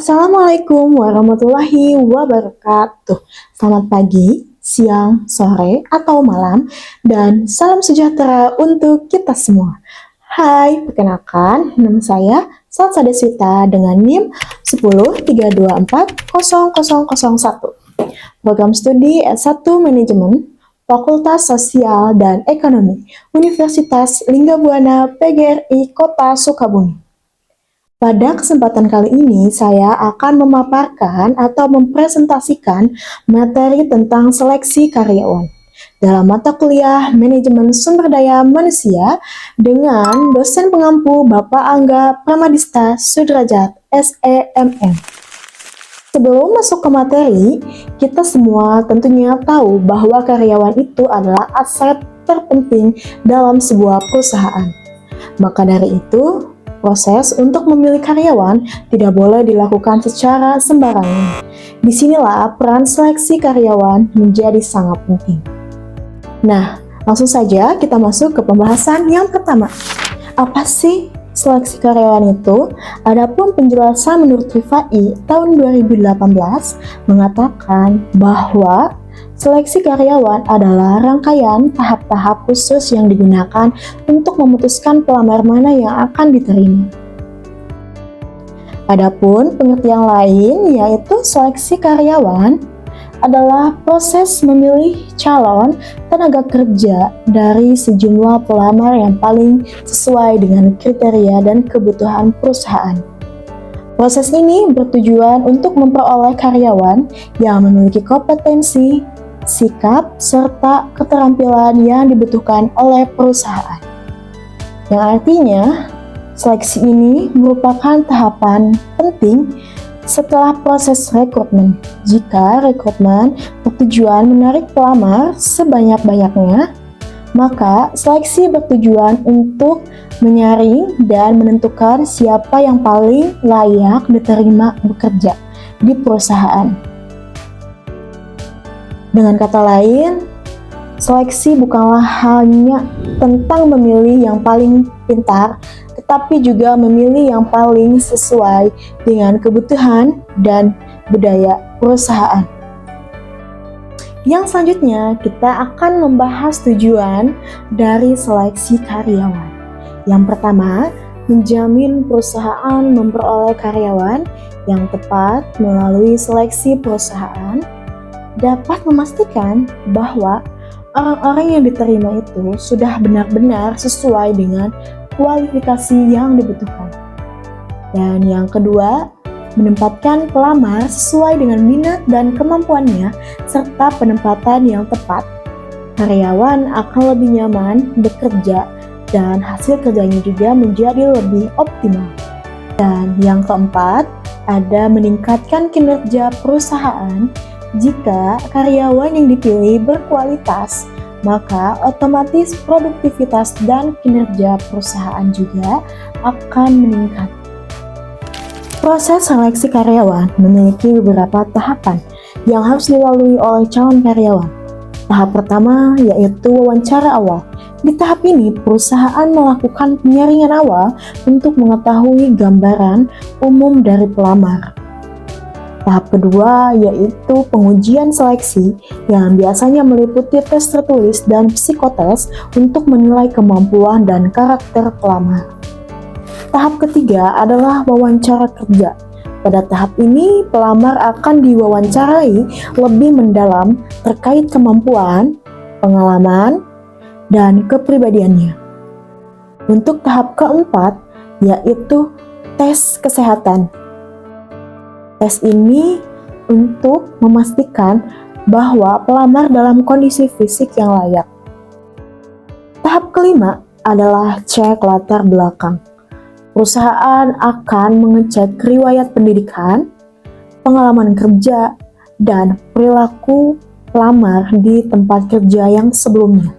Assalamualaikum warahmatullahi wabarakatuh. Selamat pagi, siang, sore, atau malam, dan salam sejahtera untuk kita semua. Hai, perkenalkan, nama saya Salsa Deswita dengan NIM 1032400001. Program studi S1 Manajemen, Fakultas Sosial dan Ekonomi, Universitas Linggabuana PGRI Kota Sukabumi. Pada kesempatan kali ini, saya akan memaparkan atau mempresentasikan materi tentang seleksi karyawan dalam mata kuliah Manajemen Sumber Daya Manusia dengan dosen pengampu Bapak Angga Pramadista Sudrajat, SEMM. Sebelum masuk ke materi, kita semua tentunya tahu bahwa karyawan itu adalah aset terpenting dalam sebuah perusahaan. Maka dari itu, proses untuk memilih karyawan tidak boleh dilakukan secara sembarangan. Disinilah peran seleksi karyawan menjadi sangat penting. Nah, langsung saja kita masuk ke pembahasan yang pertama. Apa sih seleksi karyawan itu? Adapun penjelasan menurut Rifai tahun 2018 mengatakan bahwa seleksi karyawan adalah rangkaian tahap-tahap khusus yang digunakan untuk memutuskan pelamar mana yang akan diterima. Adapun pengertian lain yaitu seleksi karyawan adalah proses memilih calon tenaga kerja dari sejumlah pelamar yang paling sesuai dengan kriteria dan kebutuhan perusahaan. Proses ini bertujuan untuk memperoleh karyawan yang memiliki kompetensi, sikap, serta keterampilan yang dibutuhkan oleh perusahaan. Yang artinya, seleksi ini merupakan tahapan penting setelah proses rekrutmen. Jika rekrutmen bertujuan menarik pelamar sebanyak-banyaknya, maka seleksi bertujuan untuk menyaring dan menentukan siapa yang paling layak diterima bekerja di perusahaan. Dengan kata lain, seleksi bukanlah hanya tentang memilih yang paling pintar, tetapi juga memilih yang paling sesuai dengan kebutuhan dan budaya perusahaan. Yang selanjutnya, kita akan membahas tujuan dari seleksi karyawan. Yang pertama, menjamin perusahaan memperoleh karyawan yang tepat melalui seleksi perusahaan dapat memastikan bahwa orang-orang yang diterima itu sudah benar-benar sesuai dengan kualifikasi yang dibutuhkan. Dan yang kedua, menempatkan pelamar sesuai dengan minat dan kemampuannya serta penempatan yang tepat. Karyawan akan lebih nyaman bekerja dan hasil kerjanya juga menjadi lebih optimal. Dan yang keempat, ada meningkatkan kinerja perusahaan. Jika karyawan yang dipilih berkualitas, maka otomatis produktivitas dan kinerja perusahaan juga akan meningkat. Proses seleksi karyawan memiliki beberapa tahapan yang harus dilalui oleh calon karyawan. Tahap pertama yaitu wawancara awal. Di tahap ini, perusahaan melakukan penyaringan awal untuk mengetahui gambaran umum dari pelamar. Tahap kedua yaitu pengujian seleksi yang biasanya meliputi tes tertulis dan psikotes untuk menilai kemampuan dan karakter pelamar. Tahap ketiga adalah wawancara kerja. Pada tahap ini, pelamar akan diwawancarai lebih mendalam terkait kemampuan, pengalaman, dan kepribadiannya. Untuk tahap keempat yaitu tes kesehatan. Tes ini untuk memastikan bahwa pelamar dalam kondisi fisik yang layak. Tahap kelima adalah cek latar belakang. Perusahaan akan mengecek riwayat pendidikan, pengalaman kerja, dan perilaku pelamar di tempat kerja yang sebelumnya.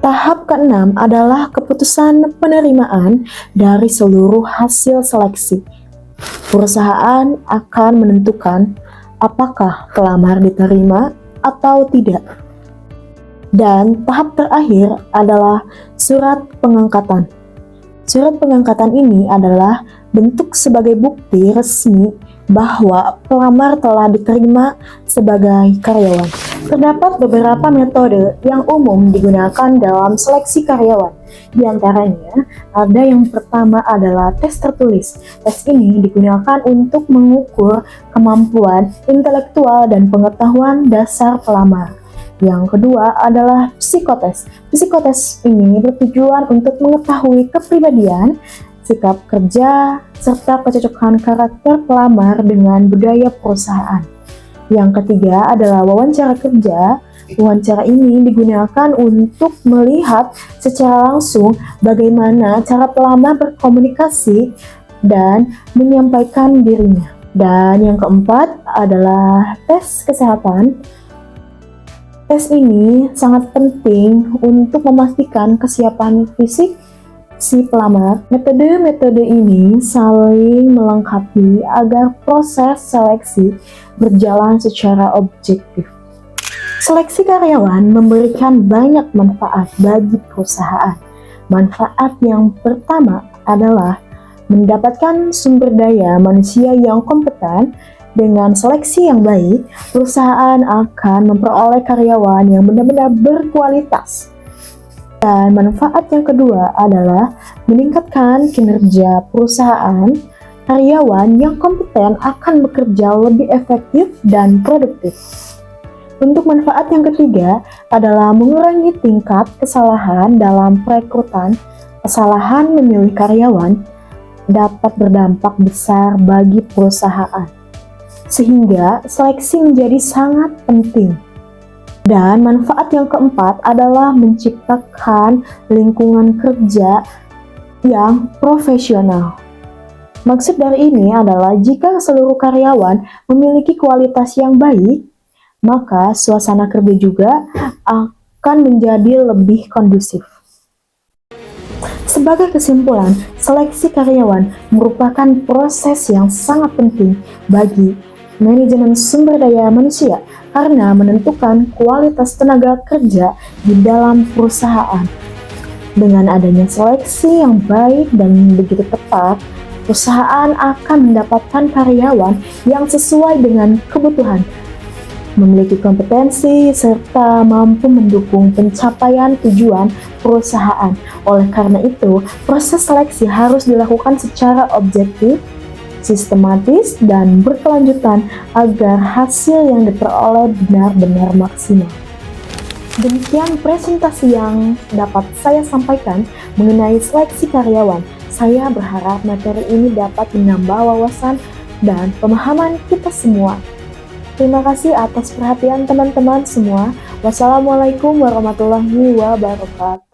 Tahap keenam adalah keputusan penerimaan dari seluruh hasil seleksi. Perusahaan akan menentukan apakah pelamar diterima atau tidak. Dan tahap terakhir adalah surat pengangkatan. Surat pengangkatan ini adalah bentuk sebagai bukti resmi bahwa pelamar telah diterima sebagai karyawan. Terdapat beberapa metode yang umum digunakan dalam seleksi karyawan. Di antaranya, ada yang pertama adalah tes tertulis. Tes ini digunakan untuk mengukur kemampuan intelektual dan pengetahuan dasar pelamar. Yang kedua adalah psikotes. Psikotes ini bertujuan untuk mengetahui kepribadian, sikap kerja, serta kecocokan karakter pelamar dengan budaya perusahaan. Yang ketiga adalah wawancara kerja. Wawancara ini digunakan untuk melihat secara langsung bagaimana cara pelamar berkomunikasi dan menyampaikan dirinya. Dan yang keempat adalah tes kesehatan. Tes ini sangat penting untuk memastikan kesiapan fisik si pelamar. Metode-metode ini saling melengkapi agar proses seleksi berjalan secara objektif. Seleksi karyawan memberikan banyak manfaat bagi perusahaan. Manfaat yang pertama adalah mendapatkan sumber daya manusia yang kompeten. Dengan seleksi yang baik, perusahaan akan memperoleh karyawan yang benar-benar berkualitas. Dan manfaat yang kedua adalah meningkatkan kinerja perusahaan. Karyawan yang kompeten akan bekerja lebih efektif dan produktif. Untuk manfaat yang ketiga adalah mengurangi tingkat kesalahan dalam perekrutan. Kesalahan memilih karyawan dapat berdampak besar bagi perusahaan, sehingga seleksi menjadi sangat penting. Dan manfaat yang keempat adalah menciptakan lingkungan kerja yang profesional. Maksud dari ini adalah jika seluruh karyawan memiliki kualitas yang baik, maka suasana kerja juga akan menjadi lebih kondusif. Sebagai kesimpulan, seleksi karyawan merupakan proses yang sangat penting bagi manajemen sumber daya manusia karena menentukan kualitas tenaga kerja di dalam perusahaan. Dengan adanya seleksi yang baik dan begitu tepat, perusahaan akan mendapatkan karyawan yang sesuai dengan kebutuhan, memiliki kompetensi, serta mampu mendukung pencapaian tujuan perusahaan. Oleh karena itu, proses seleksi harus dilakukan secara objektif, sistematis, dan berkelanjutan agar hasil yang diperoleh benar-benar maksimal. Demikian presentasi yang dapat saya sampaikan mengenai seleksi karyawan. Saya berharap materi ini dapat menambah wawasan dan pemahaman kita semua. Terima kasih atas perhatian teman-teman semua. Wassalamualaikum warahmatullahi wabarakatuh.